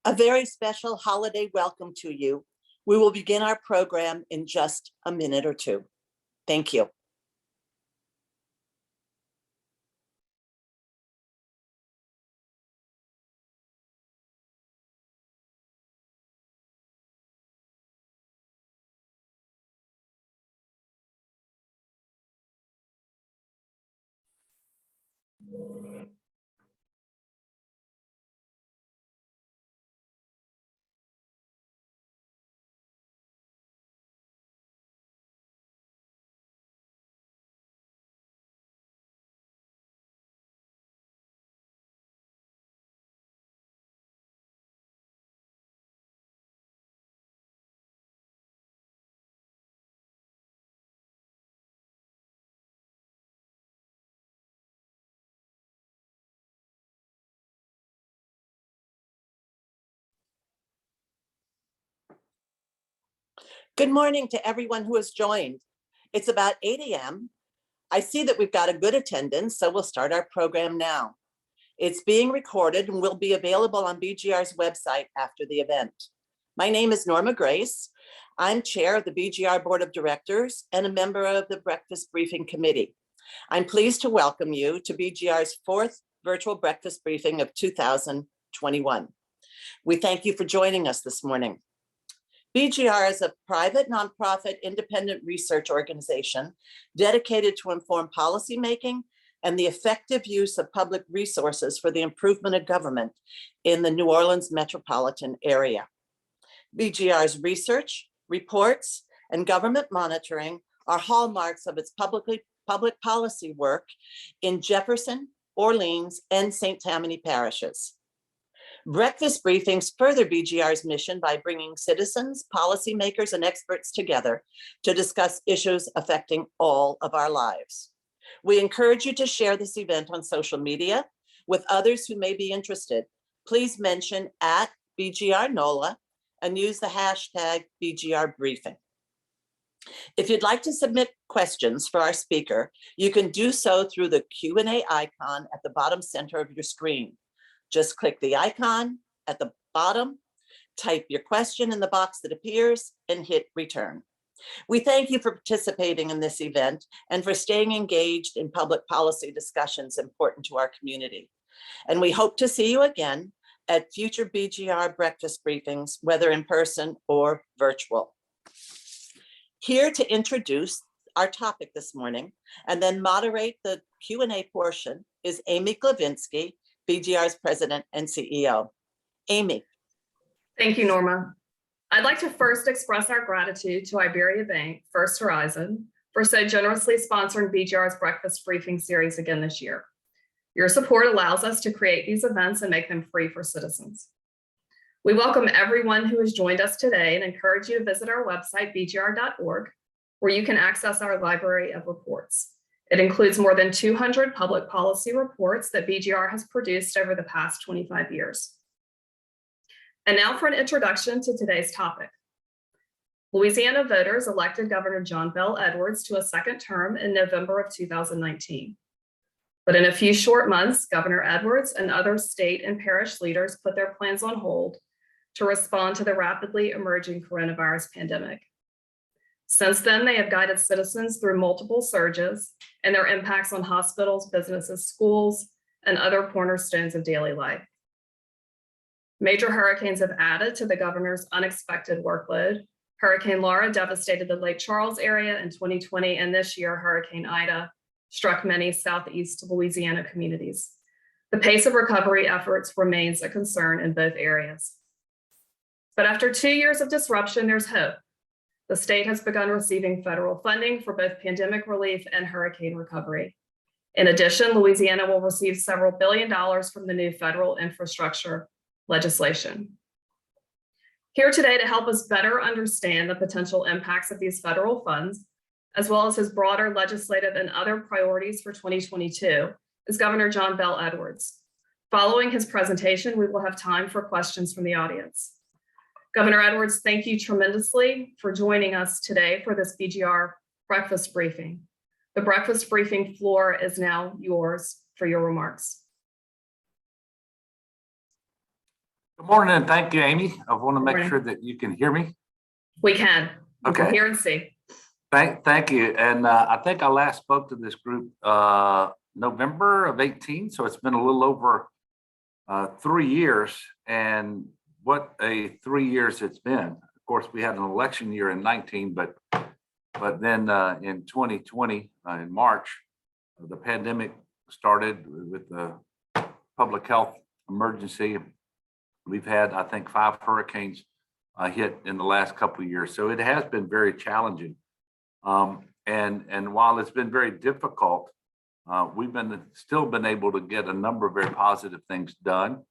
A very special holiday welcome to you. We will begin our program in just a minute or two. Thank you. Good morning to everyone who has joined. It's about 8 a.m. I see that we've got a good attendance, so we'll start our program now. It's being recorded and will be available on BGR's website after the event. My name is Norma Grace. I'm chair of the BGR Board of Directors and a member of the Breakfast Briefing Committee. I'm pleased to welcome you to BGR's fourth virtual breakfast briefing of 2021. We thank you for joining us this morning. BGR is a private, nonprofit, independent research organization dedicated to inform policymaking and the effective use of public resources for the improvement of government in the New Orleans metropolitan area. BGR's research, reports, and government monitoring are hallmarks of its public policy work in Jefferson, Orleans, and St. Tammany parishes. Breakfast briefings further BGR's mission by bringing citizens, policymakers, and experts together to discuss issues affecting all of our lives. We encourage you to share this event on social media with others who may be interested. Please mention @BGRNOLA and use the hashtag BGR briefing. If you'd like to submit questions for our speaker, you can do so through the Q&A icon at the bottom center of your screen. Just click the icon at the bottom, type your question in the box that appears, and hit return. We thank you for participating in this event and for staying engaged in public policy discussions important to our community. And we hope to see you again at future BGR breakfast briefings, whether in person or virtual. Here to introduce our topic this morning and then moderate the Q&A portion is Amy Glavinsky, BGR's president and CEO. Amy. Thank you, Norma. I'd like to first express our gratitude to Iberia Bank, First Horizon, for so generously sponsoring BGR's breakfast briefing series again this year. Your support allows us to create these events and make them free for citizens. We welcome everyone who has joined us today and encourage you to visit our website, bgr.org, where you can access our library of reports. It includes more than 200 public policy reports that BGR has produced over the past 25 years. And now for an introduction to today's topic. Louisiana voters elected Governor John Bel Edwards to a second term in November of 2019. But in a few short months, Governor Edwards and other state and parish leaders put their plans on hold to respond to the rapidly emerging coronavirus pandemic. Since then, they have guided citizens through multiple surges and their impacts on hospitals, businesses, schools, and other cornerstones of daily life. Major hurricanes have added to the governor's unexpected workload. Hurricane Laura devastated the Lake Charles area in 2020, and this year, Hurricane Ida struck many Southeast Louisiana communities. The pace of recovery efforts remains a concern in both areas. But after 2 years of disruption, there's hope. The state has begun receiving federal funding for both pandemic relief and hurricane recovery. In addition, Louisiana will receive several $1 billion from the new federal infrastructure legislation. Here today to help us better understand the potential impacts of these federal funds, as well as his broader legislative and other priorities for 2022, is Governor John Bel Edwards. Following his presentation, we will have time for questions from the audience. Governor Edwards, thank you tremendously for joining us today for this BGR breakfast briefing. The breakfast briefing floor is now yours for your remarks. Good morning, and thank you, Amy. I want to Good make morning. sure that you can hear me. We can. We can Okay. hear and see. Thank you. And I think I last spoke to this group November of 18, so it's been a little over 3 years. And what a 3 years it's been. Of course, we had an election year in 19, but then in 2020, in March, the pandemic started with the public health emergency. We've had, I think, 5 hurricanes hit in the last couple of years. So it has been very challenging. And while it's been very difficult, we've still been able to get a number of very positive things done.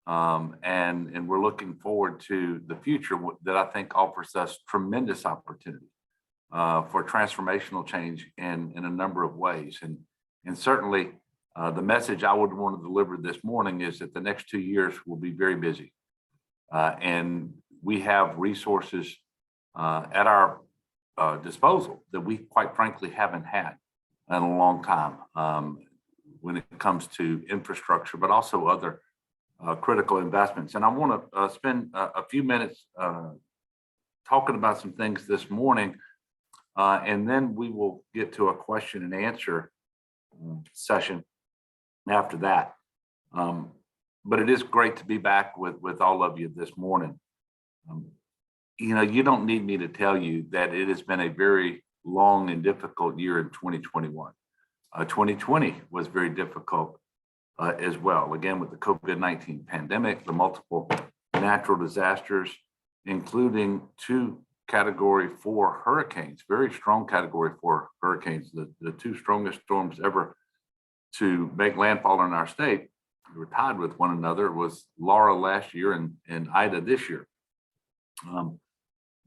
And we're looking forward to the future that I think offers us tremendous opportunity for transformational change in a number of ways. And certainly, the message I would want to deliver this morning is that the next 2 years will be very busy. And we have resources at our disposal that we quite frankly haven't had in a long time when it comes to infrastructure, but also other critical investments. And I want to spend a few minutes talking about some things this morning, and then we will get to a question and answer session after that. But it is great to be back with all of you this morning. You don't need me to tell you that it has been a very long and difficult year in 2021. 2020 was very difficult as well. Again, with the COVID-19 pandemic, the multiple natural disasters, including 2 Category 4 hurricanes, very strong Category 4 hurricanes, the 2 strongest storms ever to make landfall in our state. We were tied with one another. It was Laura last year and Ida this year.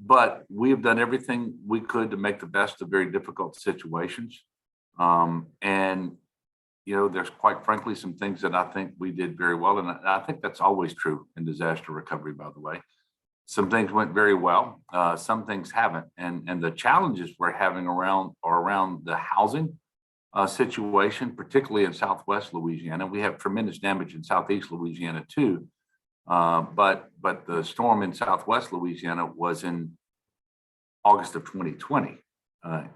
But we have done everything we could to make the best of very difficult situations. And, there's quite frankly some things that I think we did very well. And I think that's always true in disaster recovery, by the way. Some things went very well. Some things haven't. And the challenges we're having around the housing situation, particularly in Southwest Louisiana. We have tremendous damage in Southeast Louisiana too. But the storm in Southwest Louisiana was in August of 2020.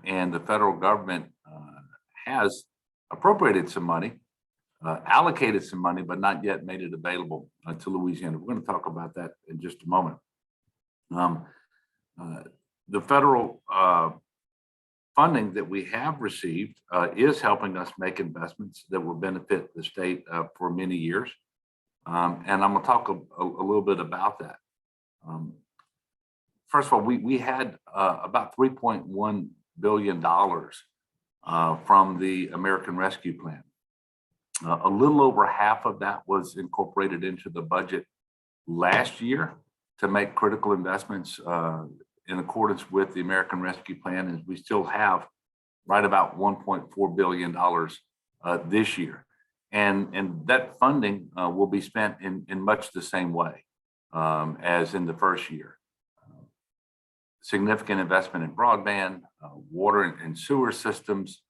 And the federal government has appropriated some money, allocated some money, but not yet made it available to Louisiana. We're going to talk about that in just a moment. The federal funding that we have received is helping us make investments that will benefit the state for many years. And I'm going to talk a little bit about that. First of all, we had about $3.1 billion from the American Rescue Plan. A little over half of that was incorporated into the budget last year to make critical investments in accordance with the American Rescue Plan, and we still have right about $1.4 billion this year. And that funding will be spent in much the same way as in the first year. Significant investment in broadband, water and sewer systems.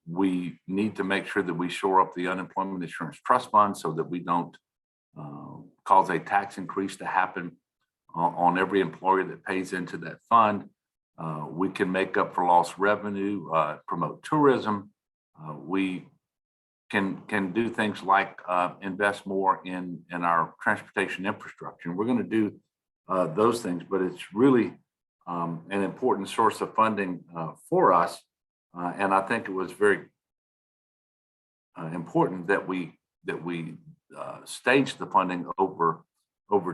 We need to make sure that we shore up the unemployment insurance trust fund so that we don't cause a tax increase to happen on every employer that pays into that fund. We can make up for lost revenue, promote tourism. We can do things like invest more in our transportation infrastructure. And we're going to do those things, but it's really an important source of funding for us. And I think it was very important that we staged the funding over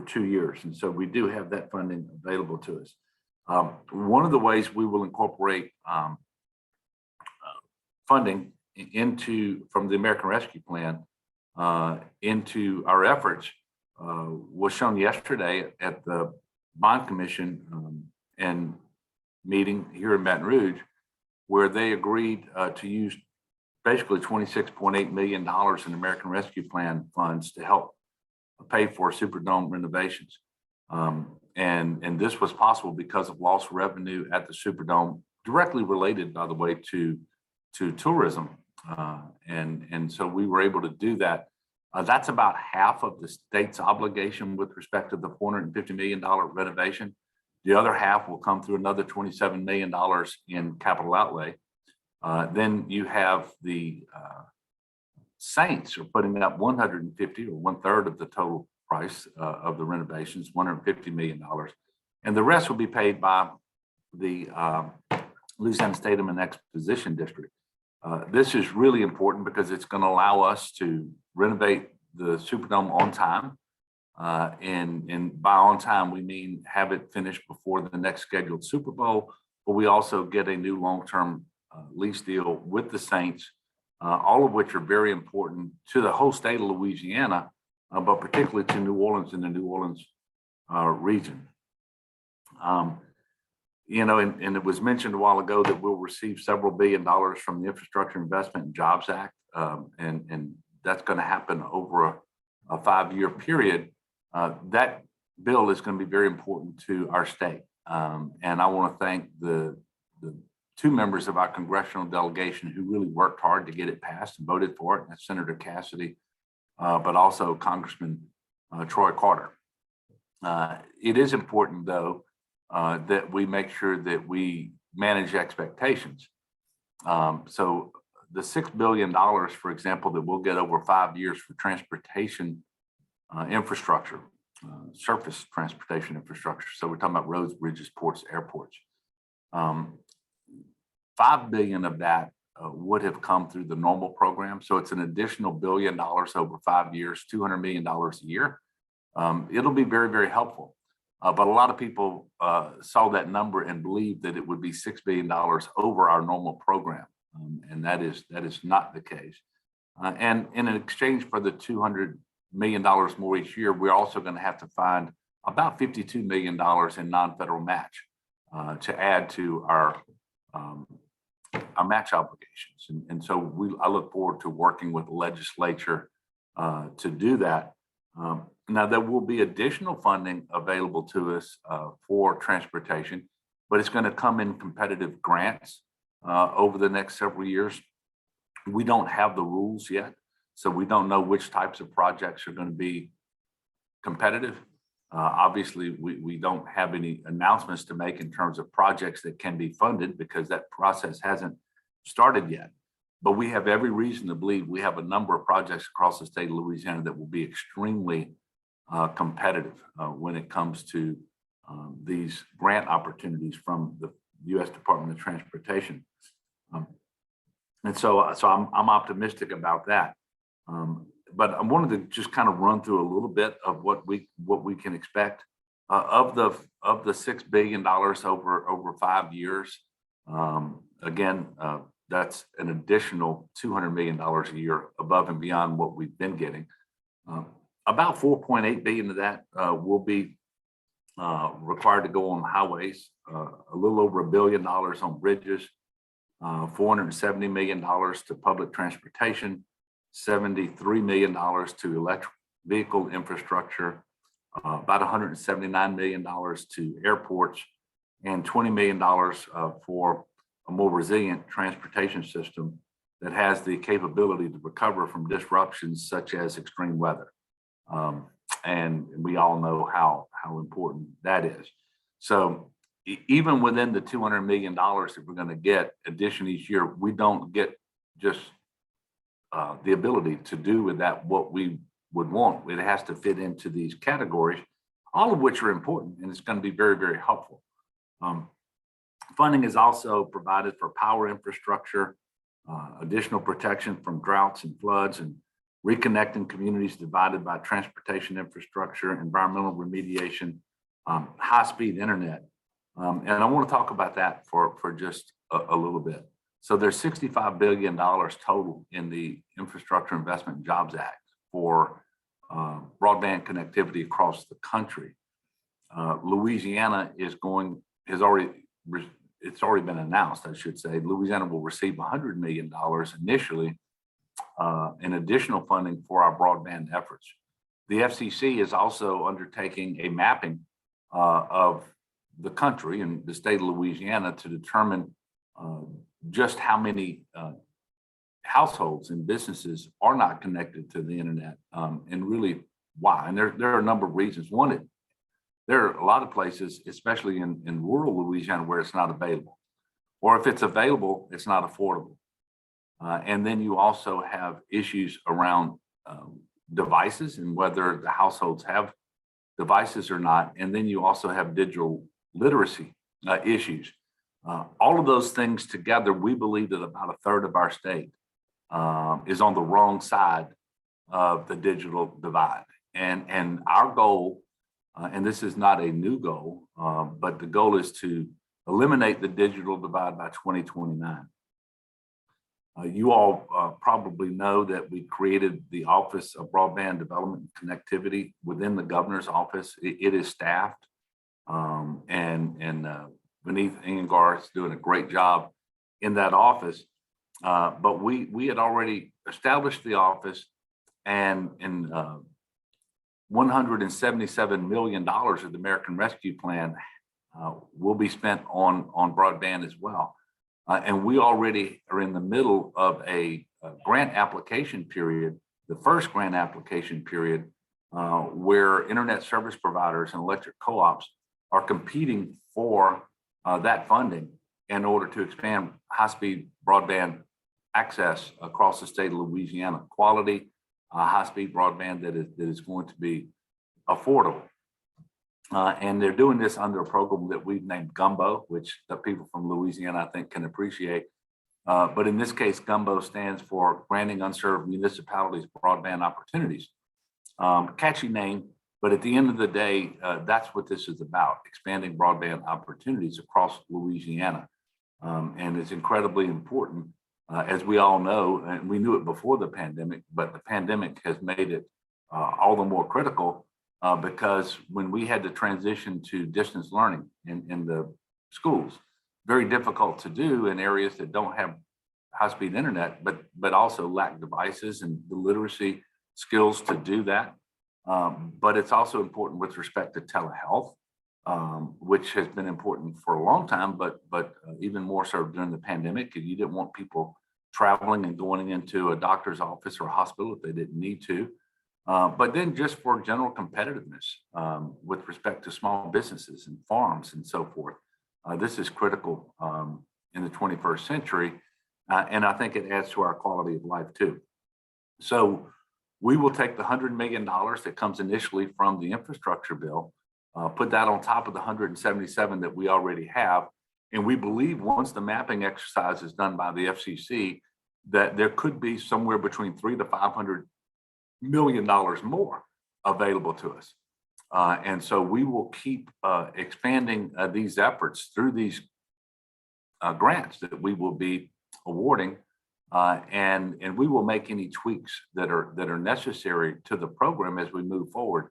2 years. And so we do have that funding available to us. One of the ways we will incorporate funding from the American Rescue Plan into our efforts was shown yesterday at the Bond Commission and meeting here in Baton Rouge, where they agreed to use basically $26.8 million in American Rescue Plan funds to help pay for Superdome renovations. And this was possible because of lost revenue at the Superdome, directly related, by the way, to tourism. And so we were able to do that That's about half of the state's obligation with respect to the $450 million renovation. The other half will come through another $27 million in capital outlay. Then you have the Saints are putting up 150 or 1/3 of the total price of the renovations, $150 million. And the rest will be paid by the Louisiana Stadium and Exposition District. This is really important because it's going to allow us to renovate the Superdome on time. And by on time, we mean have it finished before the next scheduled Super Bowl, but we also get a new long-term lease deal with the Saints, all of which are very important to the whole state of Louisiana, but particularly to New Orleans and the New Orleans region. And it was mentioned a while ago that we'll receive several $1 billion from the Infrastructure Investment and Jobs Act, and that's going to happen over a 5-year period. That bill is going to be very important to our state. And I want to thank the 2 members of our congressional delegation who really worked hard to get it passed and voted for it. And that's Senator Cassidy, but also Congressman Troy Carter. It is important, though, that we make sure that we manage expectations. So the $6 billion, for example, that we'll get over 5 years for transportation infrastructure, surface transportation infrastructure. So we're talking about roads, bridges, ports, airports. $5 billion of that would have come through the normal program. So it's an additional $1 billion over 5 years, $200 million a year. It'll be very, very helpful. But a lot of people saw that number and believed that it would be $6 billion over our normal program. And that is not the case. And in exchange for the $200 million more each year, we're also going to have to find about $52 million in non-federal match to add to our match obligations. And so I look forward to working with the legislature to do that. Now, there will be additional funding available to us for transportation, but it's going to come in competitive grants over the next several years. We don't have the rules yet, so we don't know which types of projects are going to be competitive. Obviously, we don't have any announcements to make in terms of projects that can be funded because that process hasn't started yet. But we have every reason to believe we have a number of projects across the state of Louisiana that will be extremely competitive when it comes to these grant opportunities from the U.S. Department of Transportation. And so I'm optimistic about that. But I wanted to just kind of run through a little bit of what we can expect of the $6 billion over 5 years. Again, that's an additional $200 million a year above and beyond what we've been getting. About $4.8 billion of that will be required to go on highways, a little over $1 billion on bridges, $470 million to public transportation, $73 million to electric vehicle infrastructure, about $179 million to airports, and $20 million for a more resilient transportation system that has the capability to recover from disruptions such as extreme weather. And we all know how important that is. So even within the $200 million that we're going to get addition each year, we don't get just the ability to do with that what we would want. It has to fit into these categories, all of which are important, and it's going to be very, very helpful. Funding is also provided for power infrastructure, additional protection from droughts and floods, and reconnecting communities divided by transportation infrastructure, environmental remediation, high-speed internet. And I want to talk about that for just a little bit. So there's $65 billion total in the Infrastructure Investment and Jobs Act for broadband connectivity across the country. Louisiana it's already been announced, I should say. Louisiana will receive $100 million initially in additional funding for our broadband efforts. The FCC is also undertaking a mapping of the country and the state of Louisiana to determine just how many households and businesses are not connected to the internet, and really why. And there are a number of reasons. One, there are a lot of places, especially in rural Louisiana, where it's not available, or if it's available, it's not affordable. And then you also have issues around devices and whether the households have devices or not. And then you also have digital literacy issues. All of those things together, we believe that about a third of our state is on the wrong side of the digital divide. And our goal, and this is not a new goal, but the goal is to eliminate the digital divide by 2029. You all probably know that we created the Office of Broadband Development and Connectivity within the governor's office. It is staffed, and Beneath Ingar is doing a great job in that office. But we had already established the office, and $177 million of the American Rescue Plan will be spent on broadband as well. And we already are in the middle of a grant application period, the first grant application period, where internet service providers and electric co-ops are competing for that funding in order to expand high-speed broadband access across the state of Louisiana. Quality, high-speed broadband that is going to be affordable. And they're doing this under a program that we've named Gumbo, which the people from Louisiana, I think, can appreciate. But in this case, Gumbo stands for Granting Unserved Municipalities Broadband Opportunities. Catchy name, but at the end of the day, that's what this is about, expanding broadband opportunities across Louisiana. And it's incredibly important, as we all know, and we knew it before the pandemic, but the pandemic has made it all the more critical. Because when we had to transition to distance learning in the schools, very difficult to do in areas that don't have high-speed internet, but also lack devices and the literacy skills to do that. But it's also important with respect to telehealth, which has been important for a long time, but even more so during the pandemic. You didn't want people traveling and going into a doctor's office or a hospital if they didn't need to. But then just for general competitiveness with respect to small businesses and farms and so forth. This is critical in the 21st century. And I think it adds to our quality of life too. So we will take the $100 million that comes initially from the infrastructure bill, put that on top of the 177 that we already have. And we believe once the mapping exercise is done by the FCC, that there could be somewhere between $300 to $500 million more available to us. And so we will keep expanding these efforts through these grants that we will be awarding, and we will make any tweaks that are necessary to the program as we move forward.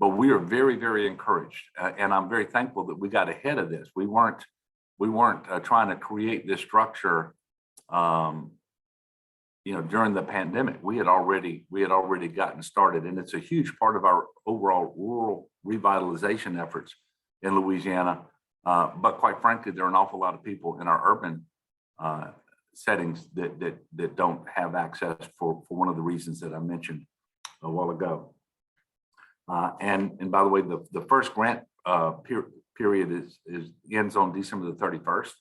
But we are very, very encouraged, and I'm very thankful that we got ahead of this. We weren't trying to create this structure during the pandemic. We had already gotten started, and it's a huge part of our overall rural revitalization efforts in Louisiana. But quite frankly, there are an awful lot of people in our urban settings that don't have access for one of the reasons that I mentioned a while ago. And by the way, the first grant period ends on December the 31st.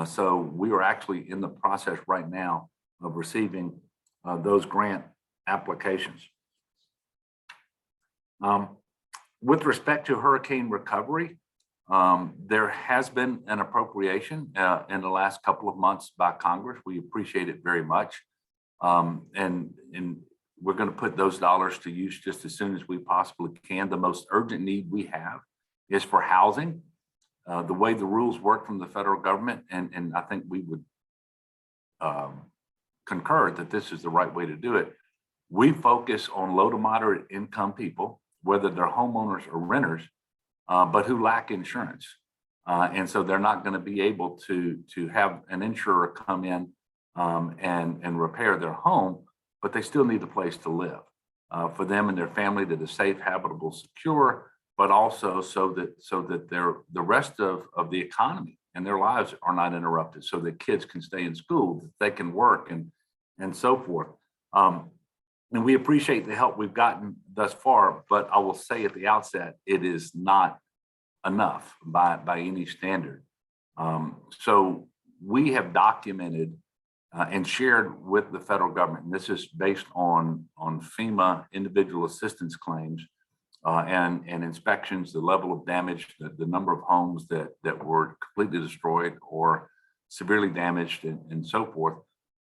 So we are actually in the process right now of receiving those grant applications. With respect to hurricane recovery, there has been an appropriation in the last couple of months by Congress. We appreciate it very much. And we're going to put those dollars to use just as soon as we possibly can. The most urgent need we have is for housing. The way the rules work from the federal government, and I think we would concur that this is the right way to do it. We focus on low to moderate income people, whether they're homeowners or renters, but who lack insurance. And so they're not going to be able to have an insurer come in and repair their home, but they still need a place to live for them and their family that is safe, habitable, secure, but also so that the rest of the economy and their lives are not interrupted, so that kids can stay in school, that they can work and and so forth. And we appreciate the help we've gotten thus far, but I will say at the outset, it is not enough by any standard. So we have documented and shared with the federal government, and this is based on FEMA individual assistance claims and inspections, the level of damage, the number of homes that were completely destroyed or severely damaged and so forth.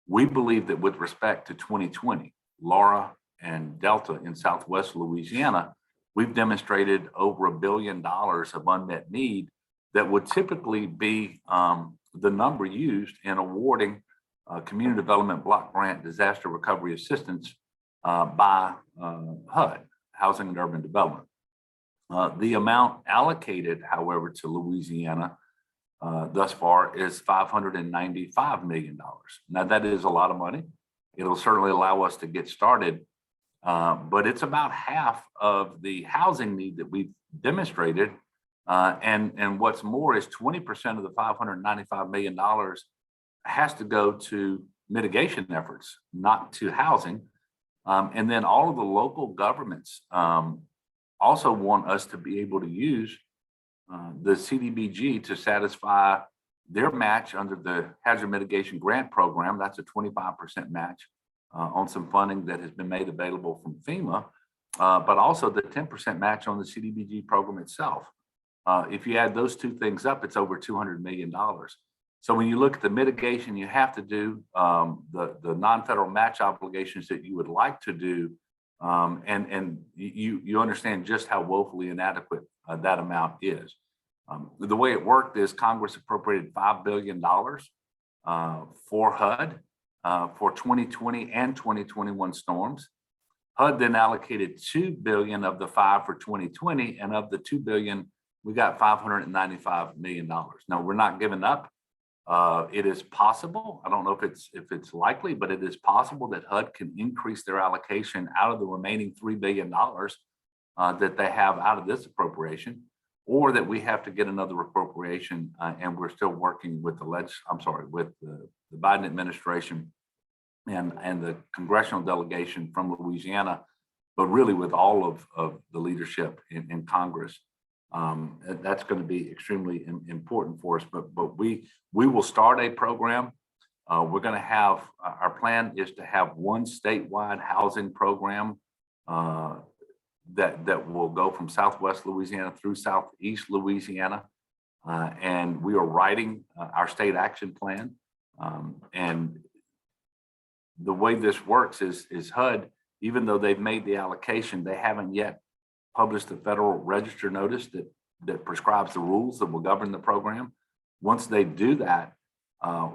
We believe that with respect to 2020, Laura and Delta in Southwest Louisiana, we've demonstrated over $1 billion of unmet need that would typically be the number used in awarding community development block grant disaster recovery assistance by HUD, Housing and Urban Development. The amount allocated, however, to Louisiana thus far is $595 million. Now that is a lot of money. It'll certainly allow us to get started, but it's about half of the housing need that we've demonstrated. And what's more is 20% of the $595 million has to go to mitigation efforts, not to housing. And then all of the local governments also want us to be able to use the CDBG to satisfy their match under the Hazard Mitigation Grant Program. That's a 25% match on some funding that has been made available from FEMA, but also the 10% match on the CDBG program itself. If you add those two things up, it's over $200 million. So when you look at the mitigation you have to do, the non-federal match obligations that you would like to do, and you understand just how woefully inadequate that amount is. The way it worked is Congress appropriated $5 billion for HUD for 2020 and 2021 storms. HUD then allocated $2 billion of the $5 for 2020, and of the $2 billion, we got $595 million. Now we're not giving up. It is possible. I don't know if it's likely, but it is possible that HUD can increase their allocation out of the remaining $3 billion that they have out of this appropriation, or that we have to get another appropriation, and we're still working with with the Biden administration and the congressional delegation from Louisiana, but really with all of the leadership in Congress. That's going to be extremely important for us, but we will start a program. We're going to have, our plan is to have one statewide housing program that will go from Southwest Louisiana through Southeast Louisiana. And we are writing our state action plan. And the way this works is HUD, even though they've made the allocation, they haven't yet published the Federal Register notice that prescribes the rules that will govern the program. Once they do that,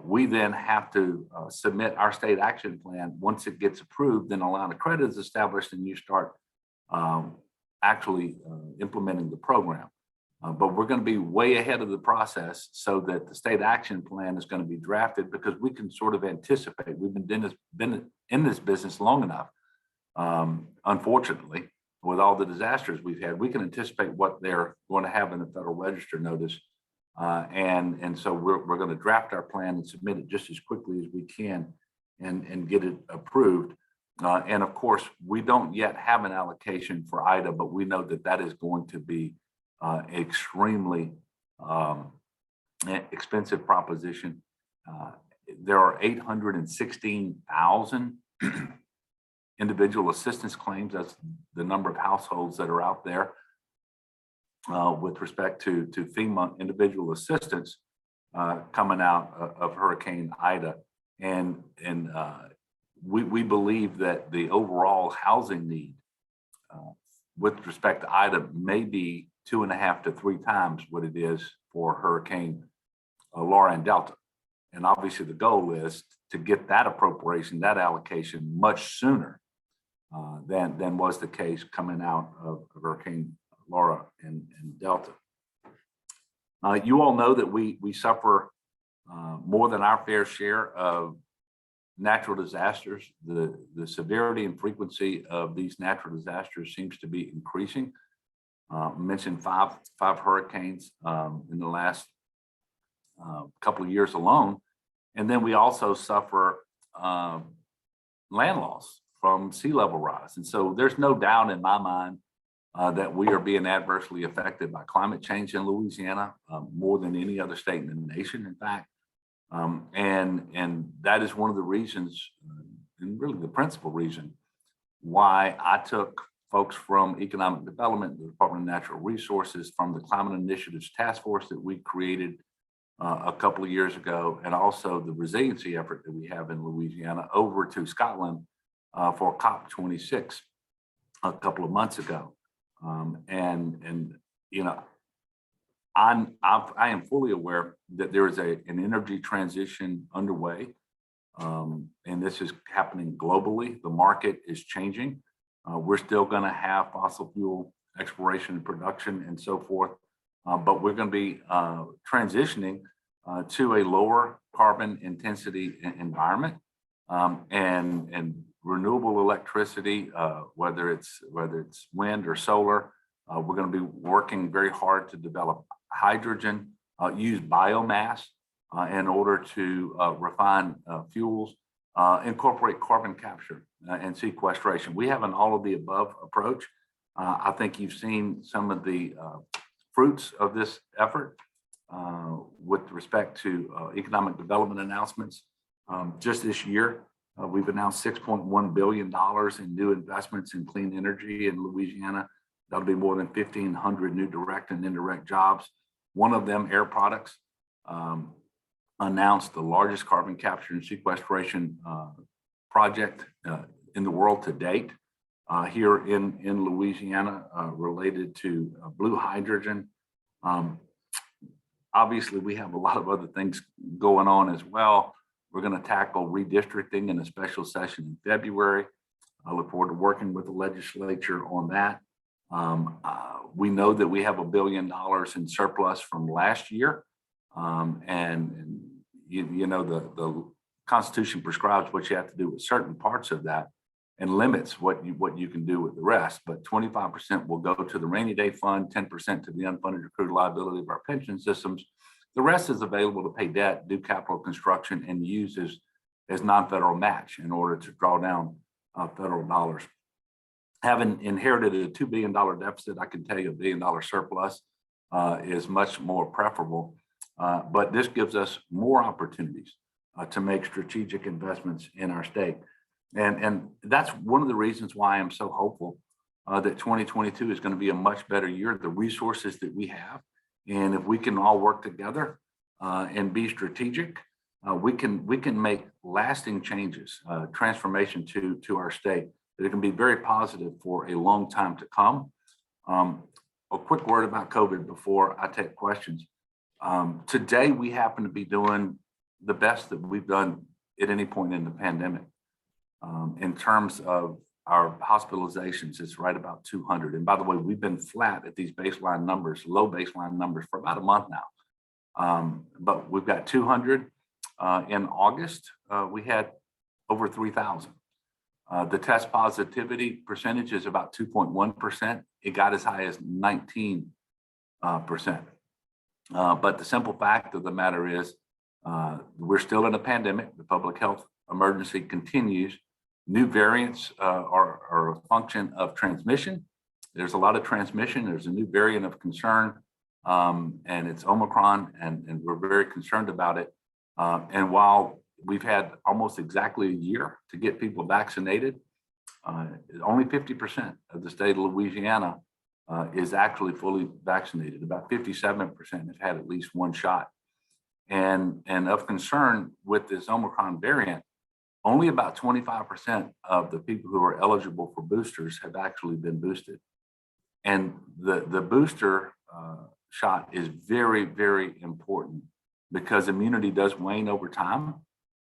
we then have to submit our state action plan. Once it gets approved, then a line of credit is established and you start actually implementing the program. But we're going to be way ahead of the process so that the state action plan is going to be drafted, because we can sort of anticipate. We've been in this business long enough, unfortunately, with all the disasters we've had. We can anticipate what they're going to have in the Federal Register notice. And so we're going to draft our plan and submit it just as quickly as we can and get it approved. And of course, we don't yet have an allocation for Ida, but we know that that is going to be extremely expensive proposition. There are 816,000 individual assistance claims. That's the number of households that are out there with respect to FEMA individual assistance coming out of Hurricane Ida. And we believe that the overall housing need with respect to Ida may be 2.5 to 3 times what it is for Hurricane Laura and Delta. And obviously the goal is to get that appropriation, that allocation much sooner than was the case coming out of Hurricane Laura and Delta. You all know that we suffer more than our fair share of natural disasters. The severity and frequency of these natural disasters seems to be increasing. I mentioned five hurricanes in the last couple of years alone. And then we also suffer land loss from sea level rise. And so there's no doubt in my mind that we are being adversely affected by climate change in Louisiana, more than any other state in the nation, in fact. And that is one of the reasons, and really the principal reason, why I took folks from Economic Development, the Department of Natural Resources, from the Climate Initiatives Task Force that we created a couple of years ago, and also the resiliency effort that we have in Louisiana, over to Scotland for COP26 a couple of months ago. And you know, I am fully aware that there is an energy transition underway, and this is happening globally. The market is changing. We're still going to have fossil fuel exploration and production and so forth, but we're going to be transitioning to a lower carbon intensity environment, and renewable electricity, whether it's wind or solar. We're going to be working very hard to develop hydrogen, use biomass in order to refine fuels, incorporate carbon capture and sequestration. We have an all of the above approach. I think you've seen some of the fruits of this effort with respect to economic development announcements. Just this year, we've announced $6.1 billion in new investments in clean energy in Louisiana. That'll be more than 1,500 new direct and indirect jobs. One of them, Air Products, announced the largest carbon capture and sequestration project in the world to date here in Louisiana, related to blue hydrogen. Obviously, we have a lot of other things going on as well. We're going to tackle redistricting in a special session in February. I look forward to working with the legislature on that. We know that we have $1 billion in surplus from last year, and you know, the Constitution prescribes what you have to do with certain parts of that and limits what you can do with the rest. But 25% will go to the rainy day fund, 10% to the unfunded accrued liability of our pension systems. The rest is available to pay debt, do capital construction, and use as non-federal match in order to draw down federal dollars. Having inherited a $2 billion deficit, I can tell you $1 billion surplus is much more preferable. But this gives us more opportunities to make strategic investments in our state. And that's one of the reasons why I'm so hopeful that 2022 is going to be a much better year. The resources that we have, and if we can all work together and be strategic, we can make lasting changes, transformation to our state that it can be very positive for a long time to come. A quick word about COVID before I take questions. Today, we happen to be doing the best that we've done at any point in the pandemic. In terms of our hospitalizations, it's right about 200. And by the way, we've been flat at these baseline numbers, low baseline numbers, for about a month now. But we've got 200. In August, we had over 3,000. The test positivity percentage is about 2.1%. It got as high as 19%. But the simple fact of the matter is, we're still in a pandemic. The public health emergency continues. New variants are a function of transmission. There's a lot of transmission. There's a new variant of concern, and it's Omicron, and we're very concerned about it. And while we've had almost exactly a year to get people vaccinated, only 50% of the state of Louisiana is actually fully vaccinated. About 57% have had at least one shot. And of concern with this Omicron variant, only about 25% of the people who are eligible for boosters have actually been boosted. And the booster shot is very, very important because immunity does wane over time.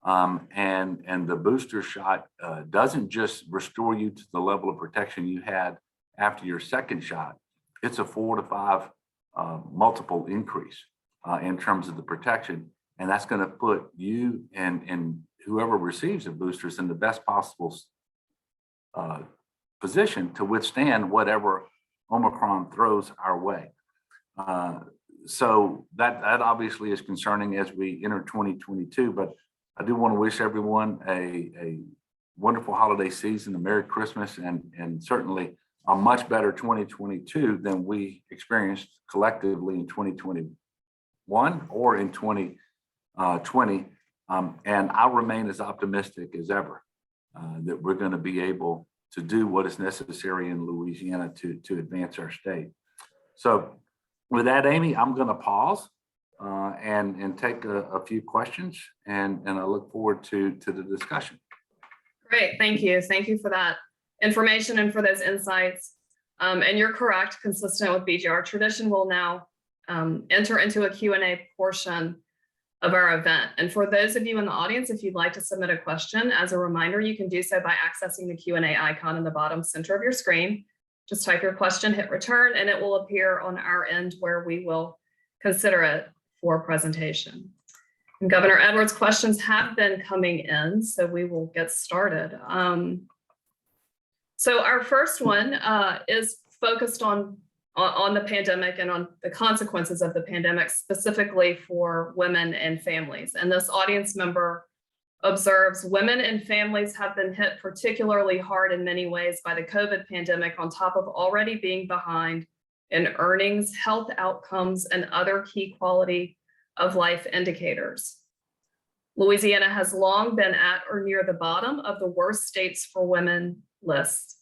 And the booster shot doesn't just restore you to the level of protection you had after your second shot. It's a 4 to 5 multiple increase in terms of the protection. And that's going to put you and whoever receives the boosters in the best possible position to withstand whatever Omicron throws our way. So that obviously is concerning as we enter 2022, but I do want to wish everyone a wonderful holiday season, a Merry Christmas, and certainly a much better 2022 than we experienced collectively in 2021 or in 2020. And I'll remain as optimistic as ever that we're going to be able to do what is necessary in Louisiana to advance our state. So with that, Amy, I'm going to pause and take a few questions, and I look forward to the discussion. Great, thank you. Thank you for that information and for those insights. And you're correct, consistent with BGR tradition, we'll now enter into a Q&A portion of our event. And for those of you in the audience, if you'd like to submit a question, as a reminder, you can do so by accessing the Q&A icon in the bottom center of your screen. Just type your question, hit return, and it will appear on our end where we will consider it for presentation. And Governor Edwards' questions have been coming in, so we will get started. So our first one is focused on the pandemic and on the consequences of the pandemic, specifically for women and families. And this audience member observes women and families have been hit particularly hard in many ways by the COVID pandemic, on top of already being behind in earnings, health outcomes, and other key quality of life indicators. Louisiana has long been at or near the bottom of the worst states for women list.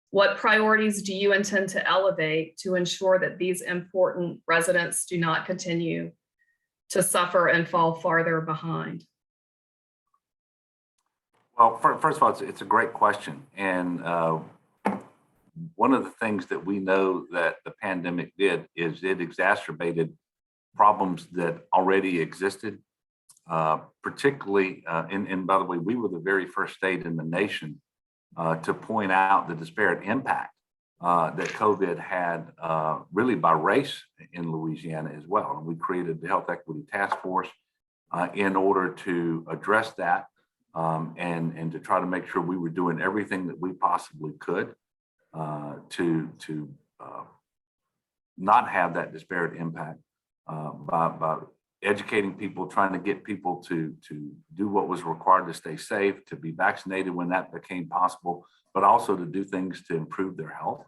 What priorities do you intend to elevate to ensure that these important residents do not continue to suffer and fall farther behind? Well, first of all, it's a great question. And one of the things that we know that the pandemic did is it exacerbated problems that already existed, particularly, and by the way, we were the very first state in the nation to point out the disparate impact that COVID had really by race in Louisiana as well. And we created the Health Equity Task Force in order to address that and to try to make sure we were doing everything that we possibly could to not have that disparate impact by educating people, trying to get people to do what was required to stay safe, to be vaccinated when that became possible, but also to do things to improve their health,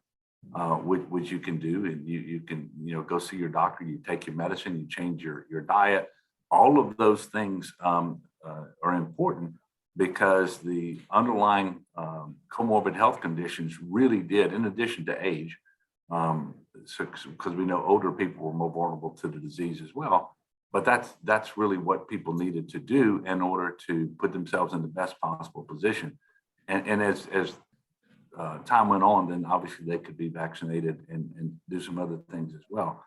which you can do. And you can, go see your doctor, you take your medicine, you change your diet. All of those things are important because the underlying comorbid health conditions really did, in addition to age, because we know older people were more vulnerable to the disease as well. But that's really what people needed to do in order to put themselves in the best possible position. And as time went on, then obviously they could be vaccinated and do some other things as well.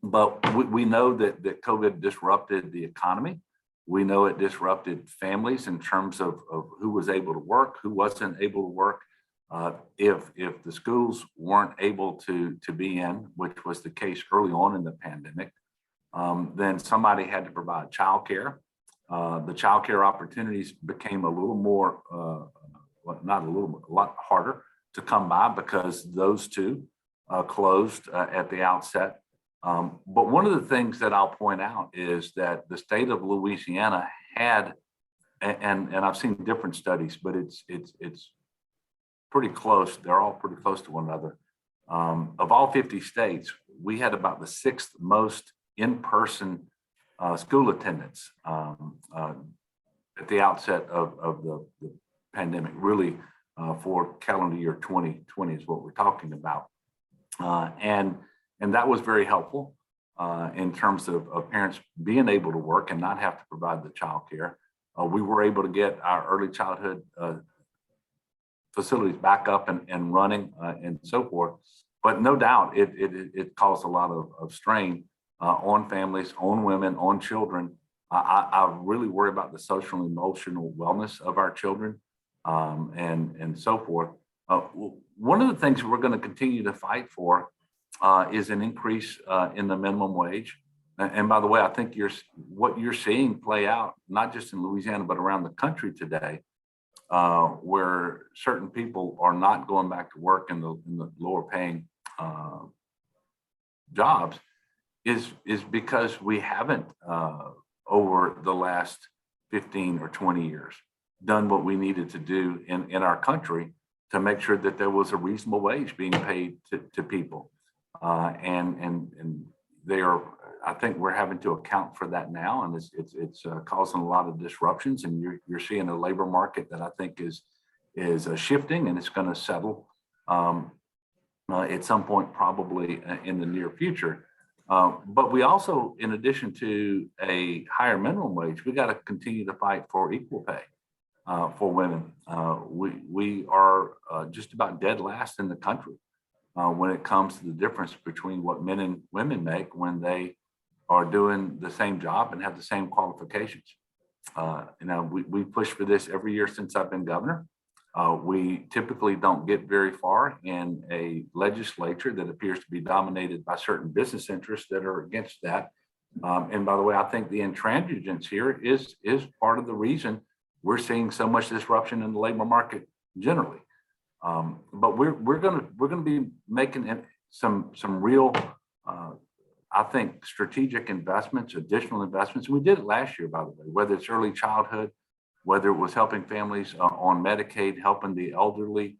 But we know that COVID disrupted the economy. We know it disrupted families in terms of who was able to work, who wasn't able to work. If the schools weren't able to be in, which was the case early on in the pandemic, then somebody had to provide childcare. The childcare opportunities became a little more, not a little, a lot harder to come by because those two closed at the outset. But one of the things that I'll point out is that the state of Louisiana had, and I've seen different studies, but it's pretty close. They're all pretty close to one another. Of all 50 states, we had about the 6th most in-person school attendance at the outset of the pandemic, really for calendar year 2020 is what we're talking about. And that was very helpful in terms of parents being able to work and not have to provide the childcare. We were able to get our early childhood facilities back up and running and so forth. But no doubt it caused a lot of strain on families, on women, on children. I really worry about the social and emotional wellness of our children and so forth. One of the things we're going to continue to fight for is an increase in the minimum wage. And by the way, I think what you're seeing play out, not just in Louisiana, but around the country today, where certain people are not going back to work in the lower paying jobs, is because we haven't over the last 15 or 20 years done what we needed to do in our country to make sure that there was a reasonable wage being paid to people. And they are, I think we're having to account for that now, and it's causing a lot of disruptions, and you're seeing a labor market that I think is shifting, and it's going to settle at some point, probably in the near future. But we also, in addition to a higher minimum wage, we got to continue to fight for equal pay for women. We are just about dead last in the country when it comes to the difference between what men and women make when they are doing the same job and have the same qualifications. We push for this every year since I've been governor. We typically don't get very far in a legislature that appears to be dominated by certain business interests that are against that. And by the way, I think the intransigence here is part of the reason we're seeing so much disruption in the labor market generally. But we're gonna be making some real, I think, strategic investments, additional investments. We did it last year, by the way, whether it's early childhood, whether it was helping families on Medicaid, helping the elderly,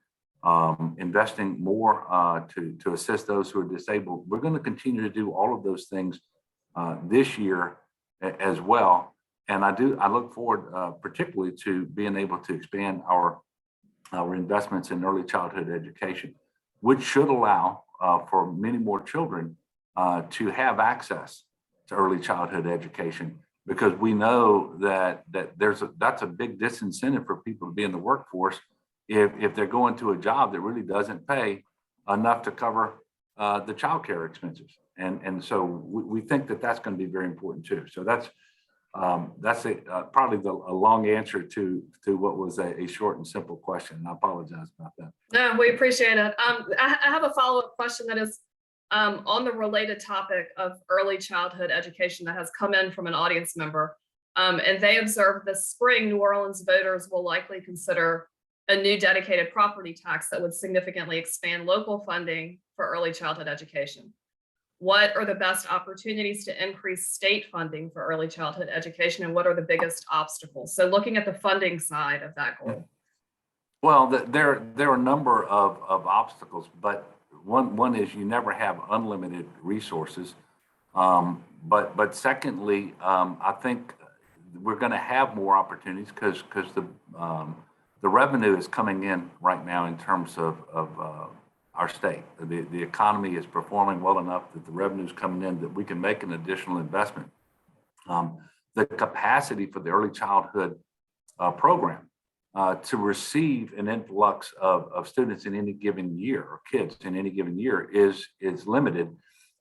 investing more to assist those who are disabled. We're going to continue to do all of those things this year as well. And I look forward particularly to being able to expand our investments in early childhood education, which should allow for many more children to have access to early childhood education, because we know that that's a big disincentive for people to be in the workforce if they're going to a job that really doesn't pay enough to cover the child care expenses. And so we think that that's going to be very important too. So that's probably a long answer to what was a short and simple question. I apologize about that. No, we appreciate it. I have a follow-up question that is on the related topic of early childhood education that has come in from an audience member. And they observed this spring, New Orleans voters will likely consider a new dedicated property tax that would significantly expand local funding for early childhood education. What are the best opportunities to increase state funding for early childhood education, and what are the biggest obstacles? So looking at the funding side of that goal. Well, there are a number of obstacles, but one is you never have unlimited resources. But secondly, I think we're going to have more opportunities because the revenue is coming in right now in terms of our state. The economy is performing well enough that the revenue is coming in that we can make an additional investment. The capacity for the early childhood program to receive an influx of students in any given year, or kids in any given year, is limited,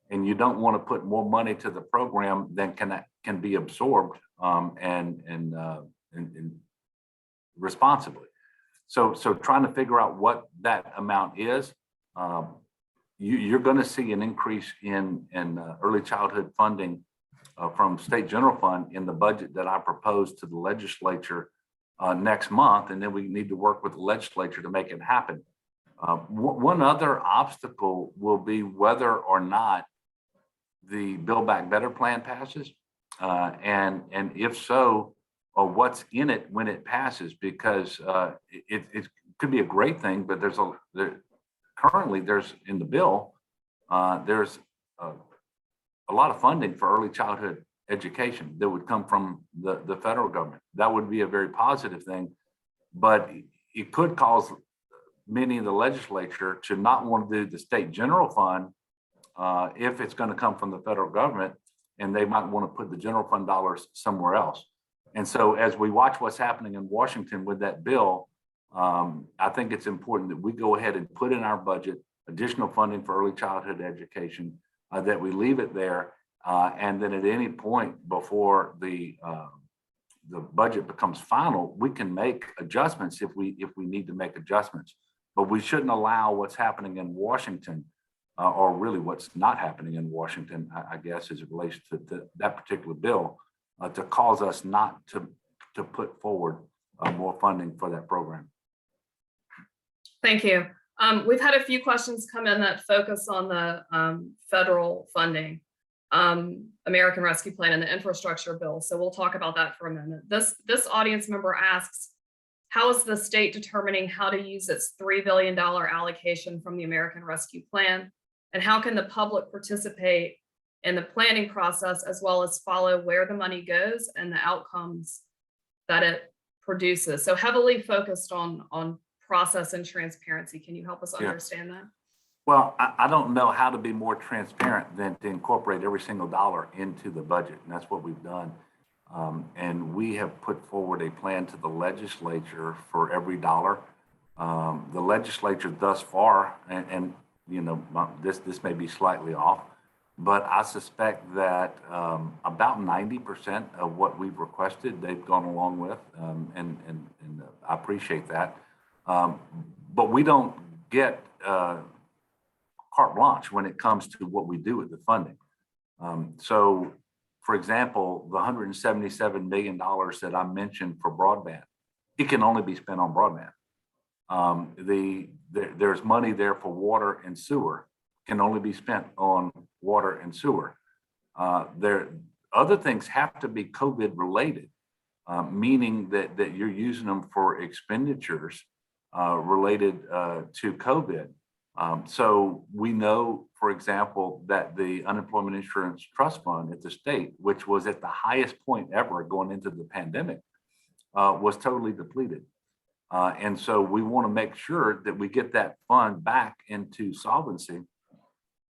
and you don't want to put more money to the program than can be absorbed and responsibly. So trying to figure out what that amount is, you're going to see an increase in early childhood funding from state general fund in the budget that I proposed to the legislature next month, and then we need to work with the legislature to make it happen. One other obstacle will be whether or not the Build Back Better plan passes, and if so, what's in it when it passes, because it could be a great thing, but currently there's in the bill there's a lot of funding for early childhood education that would come from the federal government. That would be a very positive thing, but it could cause many in the legislature to not want to do the state general fund if it's going to come from the federal government, and they might want to put the general fund dollars somewhere else. And so as we watch what's happening in Washington with that bill, I think it's important that we go ahead and put in our budget additional funding for early childhood education, that we leave it there. And then at any point before the budget becomes final, we can make adjustments if we need to make adjustments. But we shouldn't allow what's happening in Washington, or really what's not happening in Washington, I guess, as it relates to that particular bill, to cause us not to put forward more funding for that program. Thank you. We've had a few questions come in that focus on the federal funding, American Rescue Plan and the infrastructure bill. So we'll talk about that for a minute. This audience member asks, How is the state determining how to use its $3 billion allocation from the American Rescue Plan? And how can the public participate in the planning process as well as follow where the money goes and the outcomes that it produces? So heavily focused on process and transparency. Can you help us understand that? Well, I don't know how to be more transparent than to incorporate every single dollar into the budget, and that's what we've done. And we have put forward a plan to the legislature for every dollar. The legislature thus far, and you know, this may be slightly off, but I suspect that about 90% of what we've requested, they've gone along with, and I appreciate that. But we don't get carte blanche when it comes to what we do with the funding. So, for example, the $177 million that I mentioned for broadband, it can only be spent on broadband. There's money there for water and sewer, can only be spent on water and sewer. Other things have to be COVID related, meaning that you're using them for expenditures related to COVID. So we know, for example, that the Unemployment Insurance Trust Fund at the state, which was at the highest point ever going into the pandemic, was totally depleted. And so we want to make sure that we get that fund back into solvency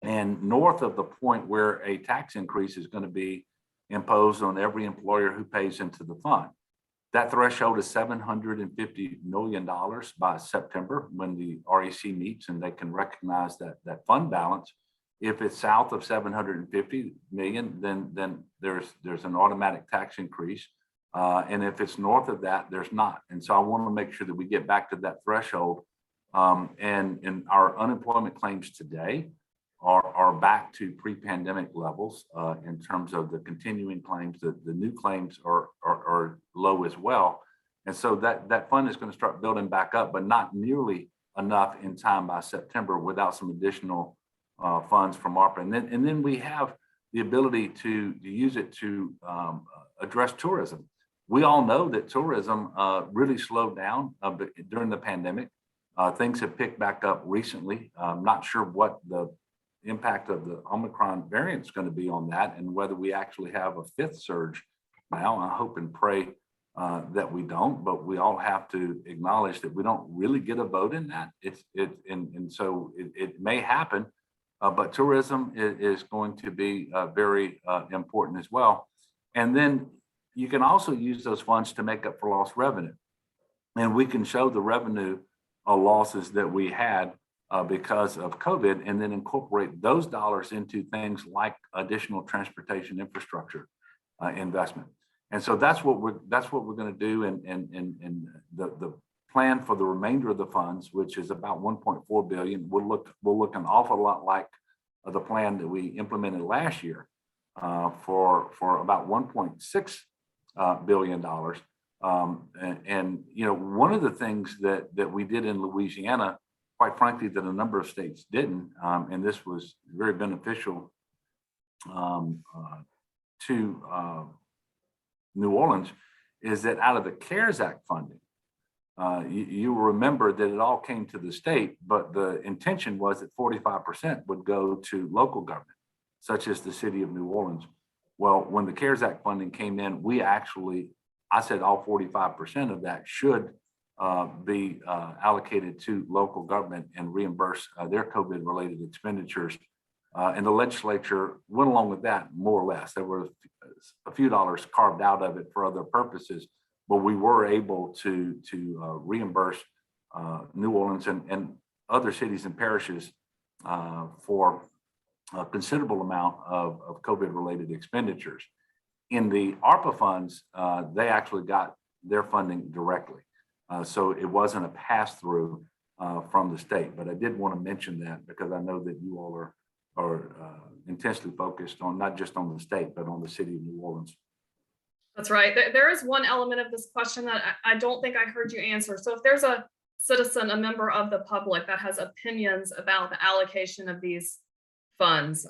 and north of the point where a tax increase is going to be imposed on every employer who pays into the fund. That threshold is $750 million by September when the REC meets and they can recognize that fund balance. If it's south of 750 million, then there's an automatic tax increase. And if it's north of that, there's not. And so I want to make sure that we get back to that threshold. And our unemployment claims today are back to pre-pandemic levels in terms of the continuing claims. The new claims are low as well. And so that fund is going to start building back up, but not nearly enough in time by September without some additional funds from ARPA. And then we have the ability to use it to address tourism. We all know that tourism really slowed down during the pandemic. Things have picked back up recently. I'm not sure what the impact of the Omicron variant is going to be on that and whether we actually have a fifth surge now. I hope and pray that we don't, but we all have to acknowledge that we don't really get a vote in that. So it may happen, but tourism is going to be very important as well. And then you can also use those funds to make up for lost revenue. And we can show the revenue losses that we had because of COVID, and then incorporate those dollars into things like additional transportation infrastructure investment. And so that's what we're going to do. And the plan for the remainder of the funds, which is about 1.4 billion, will look an awful lot like the plan that we implemented last year for about 1.6 billion dollars. And you know, one of the things that we did in Louisiana, quite frankly, that a number of states didn't, and this was very beneficial to New Orleans, is that out of the CARES Act funding, you remember that it all came to the state, but the intention was that 45% would go to local government, such as the city of New Orleans. Well, when the CARES Act funding came in, I said all 45% of that should be allocated to local government and reimburse their COVID-related expenditures. And the legislature went along with that, more or less. There were a few dollars carved out of it for other purposes, but we were able to reimburse New Orleans and other cities and parishes for a considerable amount of COVID-related expenditures. In the ARPA funds, they actually got their funding directly. So it wasn't a pass-through from the state, but I did want to mention that because I know that you all are intensely focused on not just on the state, but on the city of New Orleans. That's right. There is one element of this question that I don't think I heard you answer. So if there's a citizen, a member of the public that has opinions about the allocation of these funds,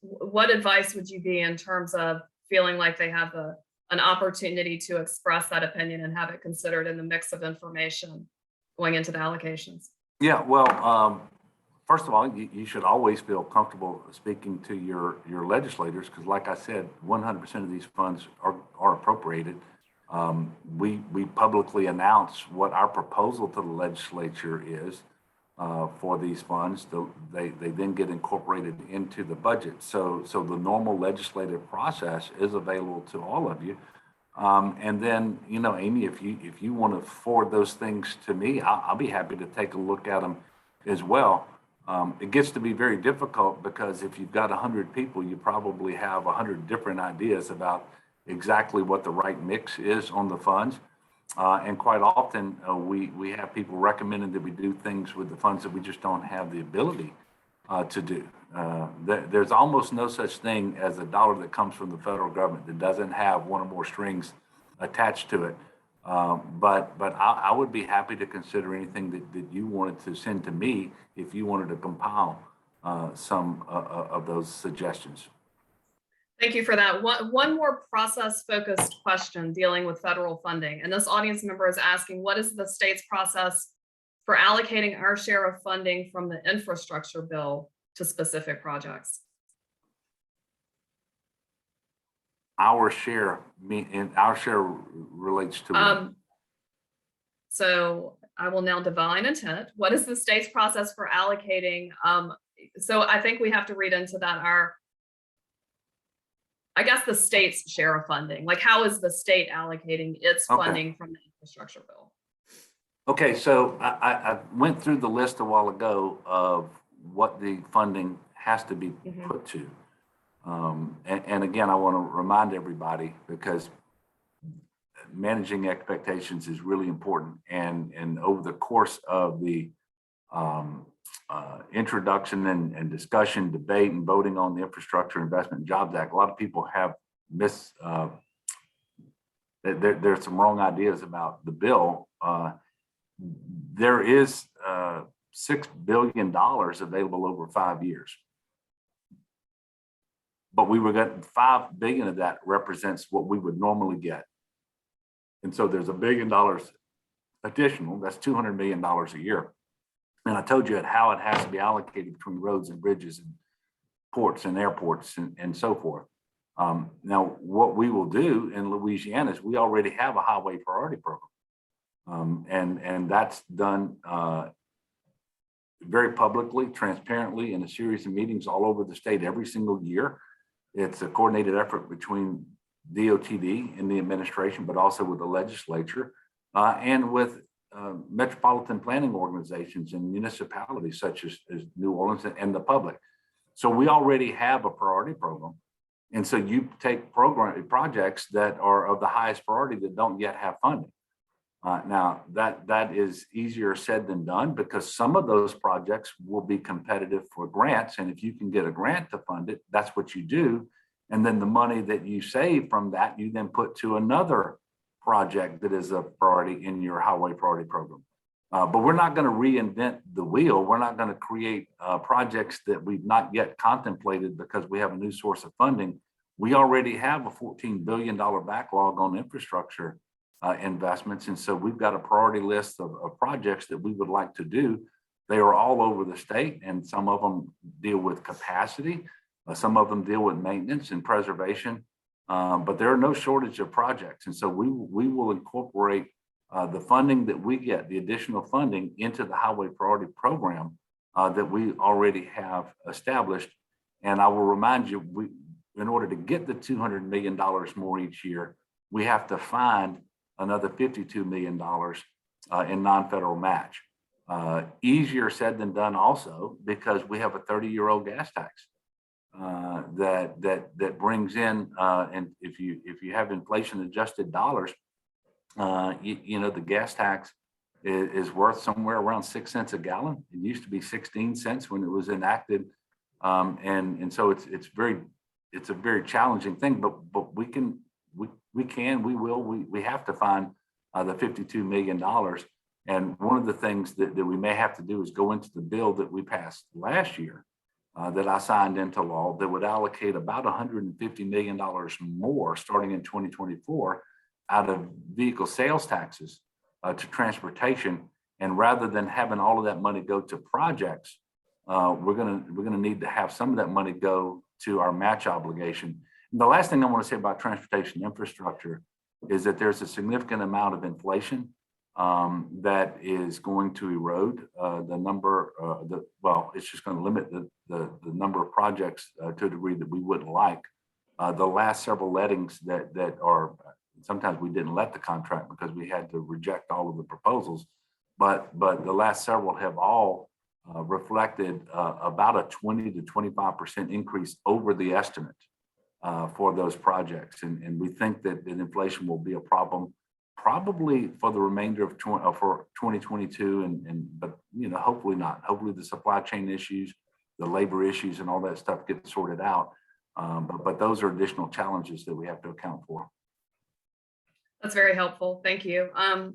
what advice would you be in terms of feeling like they have the an opportunity to express that opinion and have it considered in the mix of information going into the allocations? Yeah, well, first of all, you should always feel comfortable speaking to your legislators, because like I said, 100% of these funds are appropriated. We publicly announce what our proposal to the legislature is for these funds. They then get incorporated into the budget. So the normal legislative process is available to all of you. And then, you know, Amy, if you want to forward those things to me, I'll be happy to take a look at them as well. It gets to be very difficult because if you've got 100 people, you probably have 100 different ideas about exactly what the right mix is on the funds. And quite often we have people recommending that we do things with the funds that we just don't have the ability to do. There's almost no such thing as a dollar that comes from the federal government that doesn't have one or more strings attached to it. But I would be happy to consider anything that you wanted to send to me if you wanted to compile some of those suggestions. Thank you for that. One more process-focused question dealing with federal funding. And this audience member is asking, what is the state's process for allocating our share of funding from the infrastructure bill to specific projects? Our share relates to what? So I will now divine intent. What is the state's process for allocating? So I think we have to read into that I guess the state's share of funding. Like, how is the state allocating its funding from the infrastructure bill? Okay, so I went through the list a while ago of what the funding has to be put to. And again, I want to remind everybody, because managing expectations is really important. And over the course of the introduction and discussion, debate, and voting on the Infrastructure Investment and Jobs Act, a lot of people have there's some wrong ideas about the bill. There is $6 billion available over 5 years. But we were getting $5 billion of that represents what we would normally get. And so there's $1 billion additional, that's $200 million a year. And I told you how it has to be allocated between roads and bridges and ports and airports and so forth. Now, what we will do in Louisiana is we already have a highway priority program. And that's done very publicly, transparently, in a series of meetings all over the state every single year. It's a coordinated effort between DOTD and the administration, but also with the legislature and with metropolitan planning organizations and municipalities such as New Orleans and the public. So we already have a priority program. And so you take projects that are of the highest priority that don't yet have funding. Now that is easier said than done, because some of those projects will be competitive for grants. And if you can get a grant to fund it, that's what you do. And then the money that you save from that, you then put to another project that is a priority in your highway priority program. But we're not going to reinvent the wheel. We're not going to create projects that we've not yet contemplated because we have a new source of funding. We already have a $14 billion backlog on infrastructure investments. And so we've got a priority list of projects that we would like to do. They are all over the state, and some of them deal with capacity. Some of them deal with maintenance and preservation. But there are no shortage of projects. And so we will incorporate the funding that we get, the additional funding, into the highway priority program that we already have established. And I will remind you, in order to get the $200 million more each year, we have to find another $52 million in non-federal match. Easier said than done also, because we have a 30-year-old gas tax that brings in, and if you have inflation adjusted dollars, you know, the gas tax is worth somewhere around 6 cents a gallon. It used to be 16 cents when it was enacted. And so it's a very challenging thing, but we have to find the $52 million. And one of the things that we may have to do is go into the bill that we passed last year that I signed into law that would allocate about $150 million more starting in 2024 out of vehicle sales taxes to transportation. And rather than having all of that money go to projects, we're gonna need to have some of that money go to our match obligation. And the last thing I want to say about transportation infrastructure is that there's a significant amount of inflation that is going to erode the number. Well, it's just going to limit the number of projects to a degree that we wouldn't like. The last several lettings that are, sometimes we didn't let the contract because we had to reject all of the proposals, but the last several have all reflected about a 20 to 25% increase over the estimate for those projects. And we think that inflation will be a problem probably for the remainder of 2022, but hopefully not. Hopefully the supply chain issues, the labor issues and all that stuff get sorted out. But those are additional challenges that we have to account for. That's very helpful. Thank you.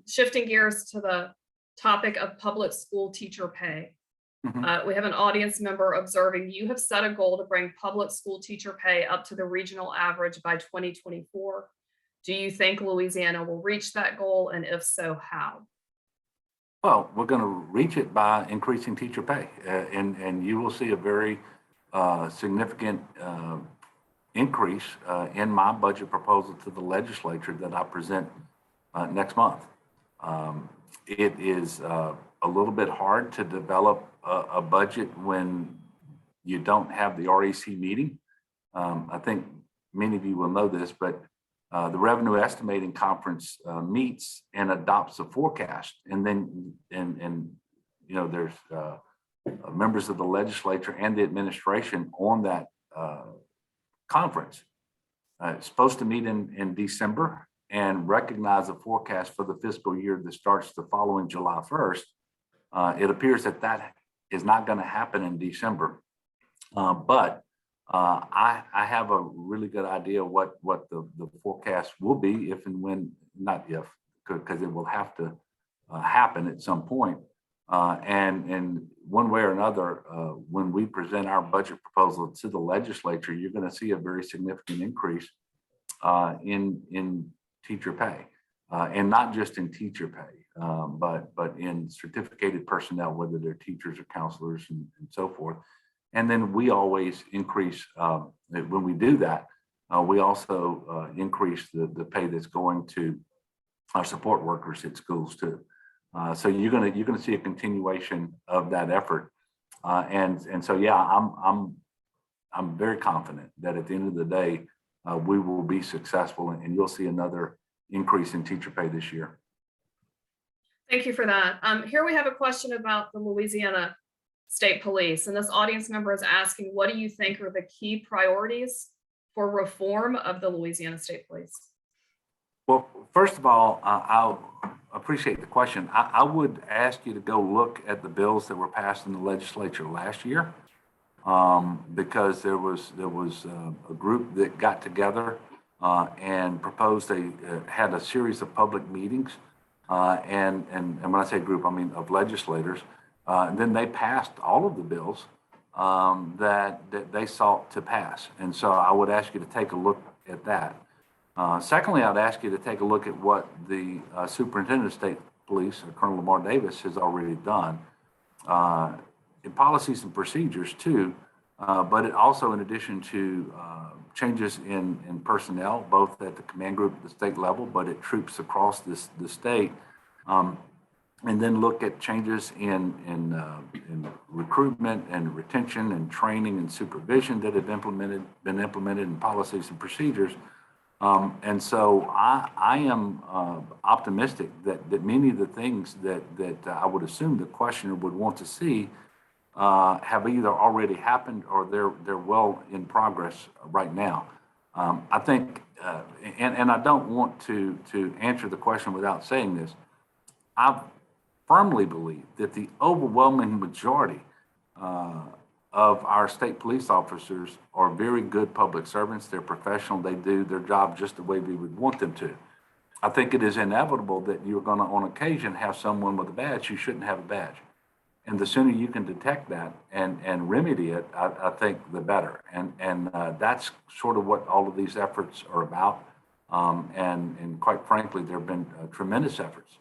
Shifting gears to the topic of public school teacher pay. We have an audience member observing you have set a goal to bring public school teacher pay up to the regional average by 2024. Do you think Louisiana will reach that goal? And if so, how? Well, we're going to reach it by increasing teacher pay. And you will see a very significant increase in my budget proposal to the legislature that I present next month. It is a little bit hard to develop a budget when you don't have the REC meeting. I think many of you will know this, but the Revenue Estimating Conference meets and adopts a forecast, and then there's members of the legislature and the administration on that conference. It's supposed to meet in December and recognize a forecast for the fiscal year that starts the following July 1st. It appears that is not going to happen in December, but I have a really good idea what the forecast will be if and when, not if, because it will have to happen at some point. And one way or another, when we present our budget proposal to the legislature, you're going to see a very significant increase in teacher pay, and not just in teacher pay, but in certificated personnel, whether they're teachers or counselors and so forth. And then we always increase, when we do that, we also increase the pay that's going to our support workers at schools too. So you're gonna see a continuation of that effort, and so yeah, I'm very confident that at the end of the day we will be successful, and you'll see another increase in teacher pay this year. Thank you for that. Here we have a question about the Louisiana State Police, and this audience member is asking, what do you think are the key priorities for reform of the Louisiana State Police? Well, first of all, I'll appreciate the question. I would ask you to go look at the bills that were passed in the legislature last year, because there was a group that got together and proposed had a series of public meetings, and when I say group, I mean of legislators. And then they passed all of the bills that they sought to pass. And so I would ask you to take a look at that. Secondly, I'd ask you to take a look at what the Superintendent of State Police, Colonel Lamar Davis, has already done in policies and procedures too, but it also, in addition to changes in personnel, both at the command group at the state level, but at troops across the state, and then look at changes in recruitment and retention and training and supervision that have been implemented in policies and procedures. And so I am optimistic that many of the things that I would assume the questioner would want to see have either already happened or they're well in progress right now. I think, and I don't want to answer the question without saying this, I firmly believe that the overwhelming majority of our state police officers are very good public servants. They're professional. They do their job just the way we would want them to. I think it is inevitable that you're going to, on occasion, have someone with a badge who shouldn't have a badge. And the sooner you can detect that and remedy it, I think the better. And that's sort of what all of these efforts are about. And quite frankly, there have been tremendous efforts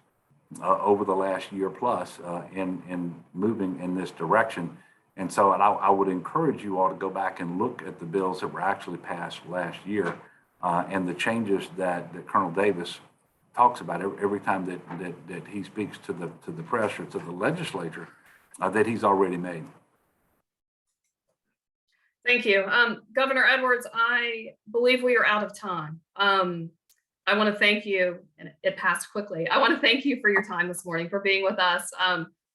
over the last year plus in moving in this direction. And so I would encourage you all to go back and look at the bills that were actually passed last year and the changes that Colonel Davis talks about every time that he speaks to the press or to the legislature that he's already made. Thank you. Governor Edwards, I believe we are out of time. I want to thank you, and it passed quickly. I want to thank you for your time this morning, for being with us,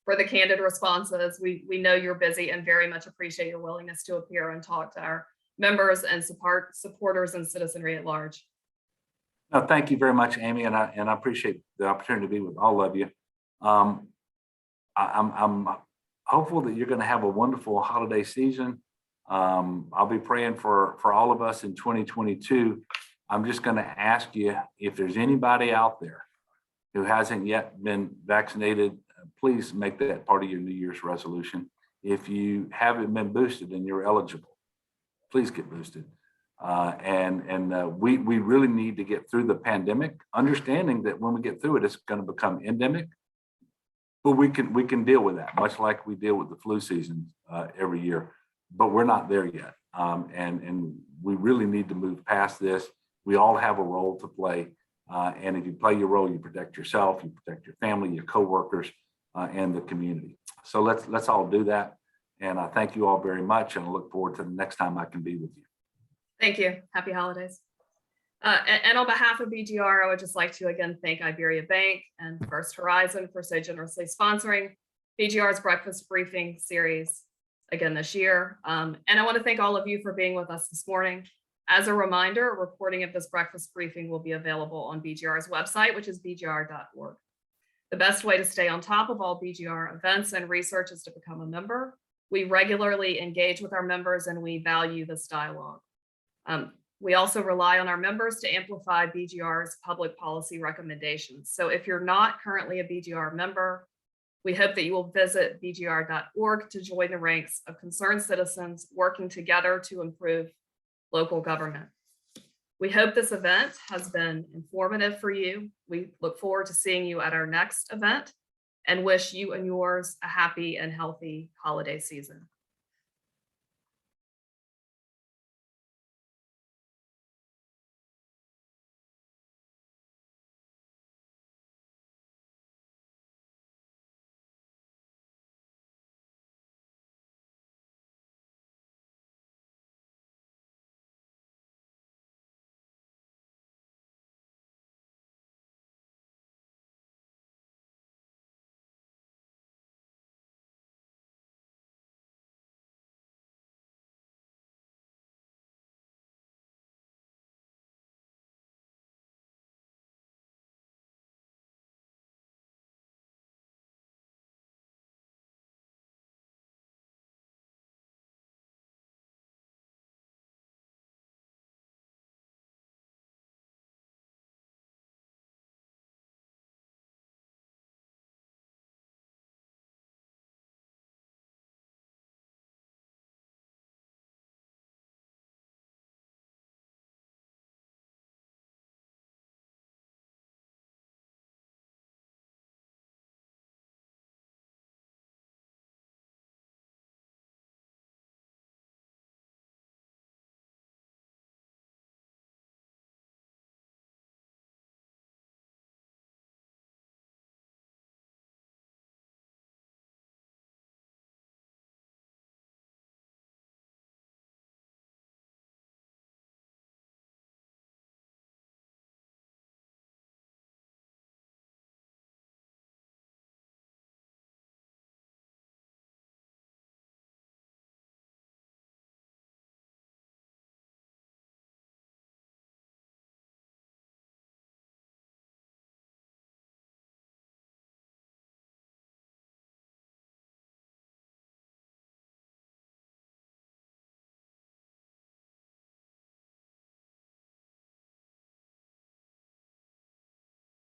for the candid responses. We know you're busy and very much appreciate your willingness to appear and talk to our members and supporters and citizenry at large. No, thank you very much, Amy, and I appreciate the opportunity to be with all of you. I'm hopeful that you're going to have a wonderful holiday season. I'll be praying for all of us in 2022. I'm just going to ask you, if there's anybody out there who hasn't yet been vaccinated, please make that part of your New Year's resolution. If you haven't been boosted and you're eligible, please get boosted. We really need to get through the pandemic, understanding that when we get through it, it's going to become endemic. But we can deal with that, much like we deal with the flu season every year. But we're not there yet, and we really need to move past this. We all have a role to play, and if you play your role, you protect yourself, you protect your family, your coworkers, and the community. So let's all do that. And I thank you all very much, and I look forward to the next time I can be with you. Thank you. Happy holidays. And on behalf of BGR, I would just like to again thank Iberia Bank and First Horizon for so generously sponsoring BGR's breakfast briefing series again this year. And I want to thank all of you for being with us this morning. As a reminder, a recording of this breakfast briefing will be available on BGR's website, which is bgr.org. The best way to stay on top of all BGR events and research is to become a member. We regularly engage with our members and we value this dialogue. We also rely on our members to amplify BGR's public policy recommendations. So if you're not currently a BGR member, we hope that you will visit bgr.org to join the ranks of concerned citizens working together to improve local government. We hope this event has been informative for you. We look forward to seeing you at our next event and wish you and yours a happy and healthy holiday season.